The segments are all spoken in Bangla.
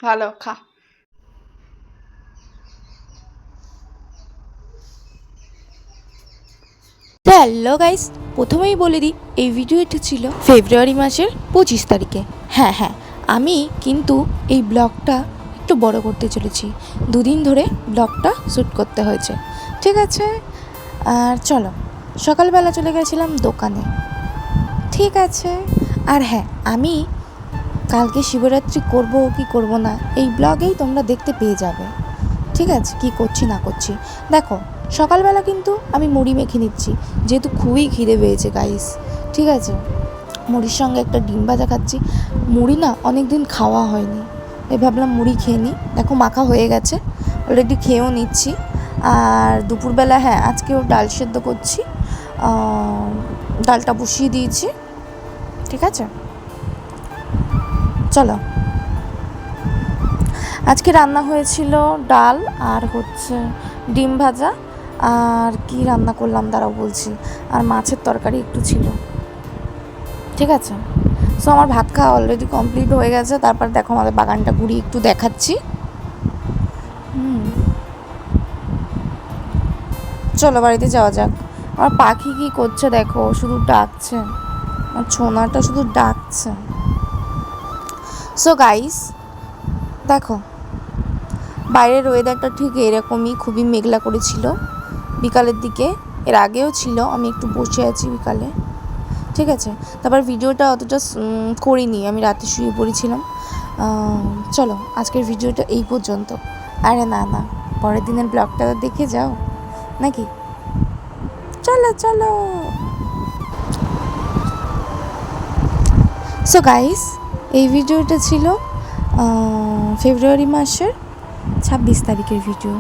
ভালো খা। তো হ্যালো গাইস, প্রথমেই বলে দিই এই ভিডিওটা ছিল ফেব্রুয়ারি মাসের 25 তারিখে। হ্যাঁ, আমি কিন্তু এই ব্লগটা একটু বড় করতে চলেছি। দুদিন ধরে ব্লগটা শ্যুট করতে হয়েছে, ঠিক আছে। আর চলো, সকালবেলা চলে গেছিলাম দোকানে, ঠিক আছে। আর হ্যাঁ, আমি কালকে শিবরাত্রি করব কি করব না এই ব্লগেই তোমরা দেখতে পেয়ে যাবে, ঠিক আছে, কি করছি না করছি। দেখো, সকালবেলা কিন্তু আমি মুড়ি মেখে নিচ্ছি, যেহেতু খুবই খিদে পেয়েছে গাইস, ঠিক আছে। মুড়ির সঙ্গে একটা ডিম ভাজা খাচ্ছি। মুড়ি না অনেক দিন খাওয়া হয়নি, এই ভাবলাম মুড়ি খেয়ে নিই। দেখো মাখা হয়ে গেছে, অলরেডি খেয়েও নিচ্ছি। আর দুপুরবেলা হ্যাঁ আজকেও ডাল সেদ্ধ করছি, ডালটা বসিয়ে দিয়েছি, ঠিক আছে। চলো, আজকে রান্না হয়েছিল ডাল আর হচ্ছে ডিম ভাজা, আর কি রান্না করলাম দাঁড়াও বলছি, আর মাছের তরকারি একটু ছিল, ঠিক আছে। সো আমার ভাত খাওয়া অলরেডি কমপ্লিট হয়ে গেছে। তারপর দেখো আমাদের বাগানটা ঘুরিয়ে একটু দেখাচ্ছি। চলো বাড়িতে যাওয়া যাক। আমার পাখি কি করছে দেখো, শুধু ডাকছে, আমার ছোনাটা শুধু ডাকছে। সো গাইস দেখো, বাইরের ওয়েদারটা ঠিক এরকমই, খুবই মেঘলা করেছিল বিকালের দিকে। এর আগেও ছিল, আমি একটু বসে আছি বিকালে, ঠিক আছে। তারপর ভিডিওটা অতটা করিনি, আমি রাতে শুয়ে পড়েছিলাম। চলো আজকের ভিডিওটা এই পর্যন্ত। আরে না, পরের দিনের ব্লগটা দেখে যাও নাকি। চলো চলো। সো গাইস, এই ভিডিওটা ছিল ফেব্রুয়ারি মাসের 26 তারিখের ভিডিও।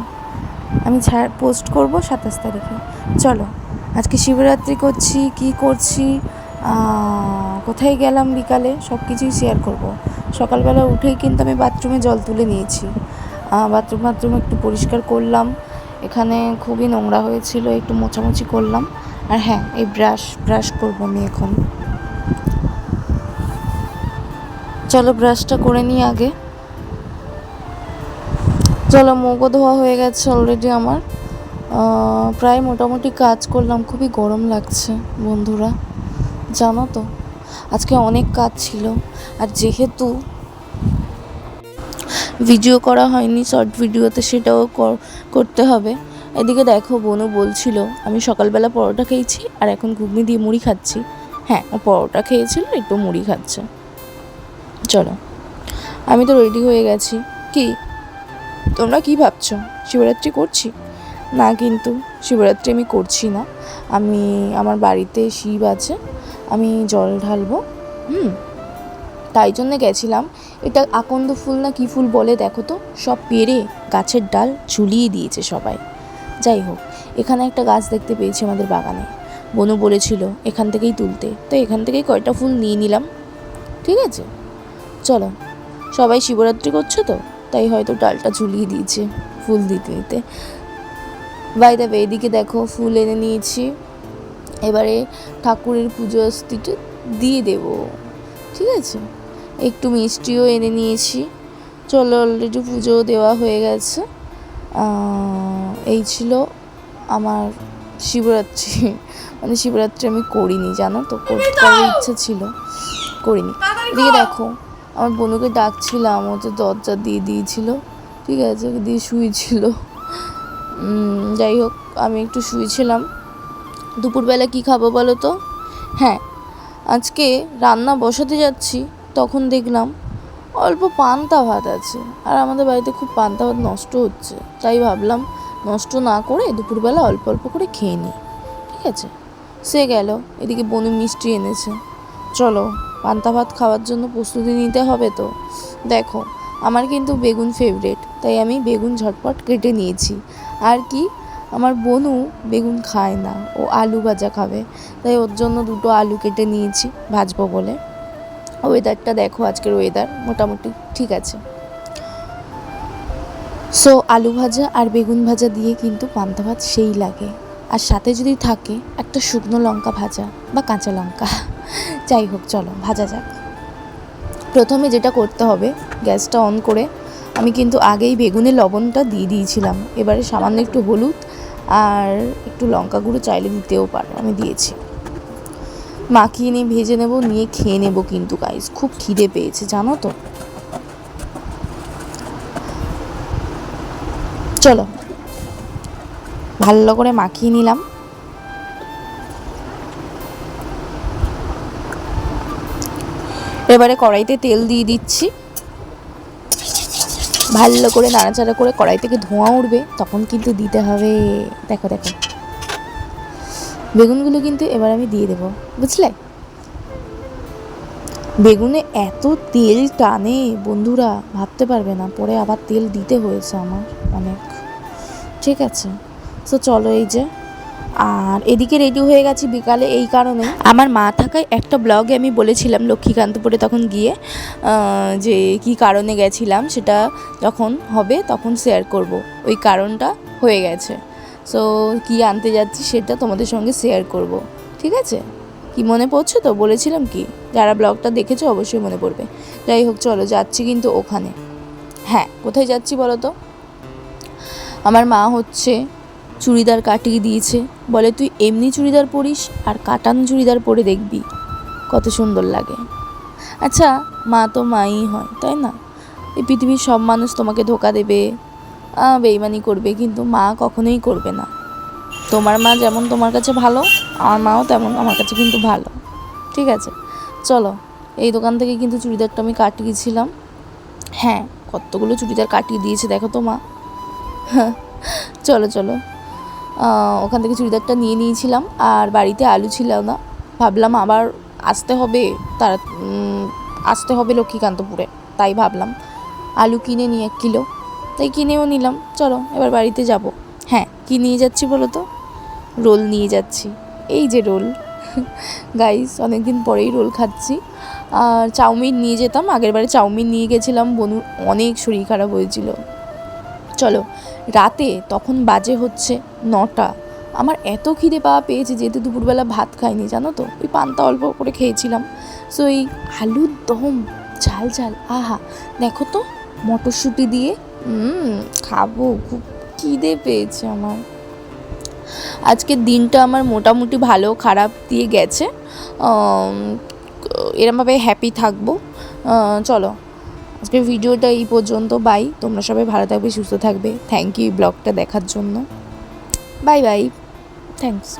আমি পোস্ট করব 27 তারিখে। চলো, আজকে শিবরাত্রি করছি, কি করছি, কোথায় গেলাম বিকালে, সব কিছুই শেয়ার করব। সকালবেলা উঠেই কিন্তু আমি বাথরুমে জল তুলে নিয়েছি, বাথরুম একটু পরিষ্কার করলাম। এখানে খুবই নোংরা হয়েছিল, একটু মোছামুছি করলাম। আর হ্যাঁ, এই ব্রাশ করবো আমি এখন। চলো ব্রাশটা করে নিই আগে। চলো, মুখও ধোয়া হয়ে গেছে অলরেডি আমার। প্রায় মোটামুটি কাজ করলাম, খুবই গরম লাগছে বন্ধুরা, জানো তো। আজকে অনেক কাজ ছিল, আর যেহেতু ভিডিও করা হয়নি শর্ট ভিডিওতে, সেটাও করতে হবে। এদিকে দেখো, বোনও বলছিল আমি সকালবেলা পরোটা খেয়েছি আর এখন ঘুগনি দিয়ে মুড়ি খাচ্ছি। হ্যাঁ, ও পরোটা খেয়েছিল, একটু মুড়ি খাচ্ছে। চলো, আমি তো রেডি হয়ে গেছি। কি তোমরা কি ভাবছো, শিবরাত্রি করছি? না, কিন্তু শিবরাত্রি আমি করছি না। আমি আমার বাড়িতে শিব আছে, আমি জল ঢালবো, তাই জন্য গেছিলাম। এটা আকন্দ ফুল না কি ফুল বলে দেখো তো, সব পেরে গাছের ডাল ঝুলিয়ে দিয়েছে সবাই। যাই হোক, এখানে একটা গাছ দেখতে পেয়েছি আমাদের বাগানে, বনু বলেছিল এখান থেকেই তুলতে, তো এখান থেকেই কয়টা ফুল নিয়ে নিলাম, ঠিক আছে। চলো, সবাই শিবরাত্রি করছো তো, তাই হয়তো ডালটা ঝুলিয়ে দিয়েছে ফুল দিতে দিতে। বাই দ্য ওয়ে, এদিকে দেখো ফুল এনে নিয়েছি, এবারে ঠাকুরের পুজো অস্থিটা দিয়ে দেব, ঠিক আছে। একটু মিষ্টিও এনে নিয়েছি। চলো, অলরেডি পুজো দেওয়া হয়ে গেছে। এই ছিল আমার শিবরাত্রি। মানে শিবরাত্রি আমি করিনি, জানো তো, করতে ইচ্ছে ছিল, করিনি। এদিকে দেখো, আমার বোনুকে ডাকছিলাম, ও তো দরজা দিয়ে দিয়েছিল, ঠিক আছে, দিয়ে শুয়েছিল। যাই হোক, আমি একটু শুয়েছিলাম। দুপুরবেলা কি খাবো বলো তো? হ্যাঁ, আজকে রান্না বসাতে যাচ্ছি, তখন দেখলাম অল্প পান্তা ভাত আছে, আর আমাদের বাড়িতে খুব পান্তা ভাত নষ্ট হচ্ছে, তাই ভাবলাম নষ্ট না করে দুপুরবেলা অল্প অল্প করে খেয়ে নিই, ঠিক আছে। সে গেল, এদিকে বনু মিষ্টি এনেছে। চলো, পান্তা ভাত খাওয়ার জন্য প্রস্তুতি নিতে হবে তো। দেখো, আমার কিন্তু বেগুন ফেভারিট, তাই আমি বেগুন ঝটপট কেটে নিয়েছি। আর কি, আমার বোনু বেগুন খায় না, ও আলু ভাজা খাবে, তাই ওর জন্য দুটো আলু কেটে নিয়েছি ভাজবো বলে। ওয়েদারটা দেখো, আজকের ওয়েদার মোটামুটি ঠিক আছে। সো আলু ভাজা আর বেগুন ভাজা দিয়ে কিন্তু পান্তা ভাত সেই লাগে, আর সাথে যদি থাকে একটা শুকনো লঙ্কা ভাজা বা কাঁচা লঙ্কা। যাই হোক, চলো ভাজা যাক। প্রথমে যেটা করতে হবে, গ্যাসটা অন করে আমি কিন্তু আগেই বেগুনে লবণটা দিয়ে দিয়েছিলাম। এবারে সামান্য একটু হলুদ আর একটু লঙ্কা গুঁড়ো চাইলে দিতেও পারো, আমি দিয়েছি। মাখিয়ে নিয়ে ভেজে নেব, নিয়ে খেয়ে নেব। কিন্তু গাইস খুব খিদে পেয়েছে জানো তো। চলো ভালো করে মাখিয়ে নিলাম। এবারে কড়াইতে তেল দিয়ে দিচ্ছি, ভালো করে নাড়াচাড়া করে কড়াই থেকে ধোঁয়া উঠবে তখন কিন্তু দিতে হবে। দেখো দেখো বেগুনগুলো কিন্তু এবার আমি দিয়ে দেবো, বুঝলে। বেগুনে এত তেল টানে বন্ধুরা, ভাবতে পারবে না। পরে আবার তেল দিতে হয়েছে আমার অনেক, ঠিক আছে। তো চলো, এই যে আর এদিকে রেডি হয়ে গেছি বিকালে। এই কারণে আমার মা থাকায় একটা ব্লগে আমি বলেছিলাম লক্ষ্মীকান্তপুরে তখন গিয়ে যে কি কারণে গেছিলাম, সেটা যখন হবে তখন শেয়ার করব। ওই কারণটা হয়ে গেছে। সো কি আনতে যাচ্ছি সেটা তোমাদের সঙ্গে শেয়ার করব, ঠিক আছে। কি মনে পড়ছে তো, বলেছিলাম কি, যারা ব্লগটা দেখেছো অবশ্যই মনে পড়বে। যাই হোক চলো, যাচ্ছি কিন্তু ওখানে। হ্যাঁ, কোথায় যাচ্ছি বলো তো। আমার মা হচ্ছে চুড়িদার কাটিয়ে দিয়েছে, বলে তুই এমনি চুড়িদার পরিস আর কাটানো চুড়িদার পরে দেখবি কত সুন্দর লাগে। আচ্ছা, মা তো মাই হয়, তাই না। এই পৃথিবীর সব মানুষ তোমাকে ধোকা দেবে, বেইমানি করবে, কিন্তু মা কখনোই করবে না। তোমার মা যেমন তোমার কাছে ভালো, আমার মাও তেমন আমার কাছে কিন্তু ভালো, ঠিক আছে। চলো, এই দোকান থেকে কিন্তু চুড়িদারটা আমি কাটিয়েছিলাম। হ্যাঁ, কতগুলো চুড়িদার কাটিয়ে দিয়েছে দেখো তো মা। চলো চলো, ওখান থেকে চুড়িদারটা নিয়ে নিয়েছিলাম। আর বাড়িতে আলু ছিল না, ভাবলাম আবার আসতে হবে, আসতে হবে লক্ষ্মীকান্তপুরে, তাই ভাবলাম আলু কিনে নিই 1 কিলো, তাই কিনেও নিলাম। চলো এবার বাড়িতে যাব। হ্যাঁ, কি নিয়ে যাচ্ছি বলো তো, রোল নিয়ে যাচ্ছি। এই যে রোল গাইস, অনেকদিন পরেই রোল খাচ্ছি। আর চাউমিন নিয়ে যেতাম, আগের বারে চাউমিন নিয়ে গেছিলাম, বনুর অনেক শরীর খারাপ হয়েছিল। চলো, রাতে তখন বাজে হচ্ছে 9টা। আমার এত খিদে পাওয়া পেয়েছে, যেহেতু দুপুরবেলা ভাত খাইনি জানো তো, ওই পান্তা অল্প করে খেয়েছিলাম। সো এই আলুর দম ঝাল ঝাল, আহা দেখো তো, মটরশুঁটি দিয়ে খাবো। খুব খিদে পেয়েছে আমার। আজকের দিনটা আমার মোটামুটি ভালো খারাপ দিয়ে গেছে, এরমভাবে হ্যাপি থাকবো। চলো, আজকের ভিডিওটা এই পর্যন্ত। বাই, তোমরা সবাই ভালো থাকবে, সুস্থ থাকবে। থ্যাংক ইউ ব্লগটা দেখার জন্য। Bye bye, thanks.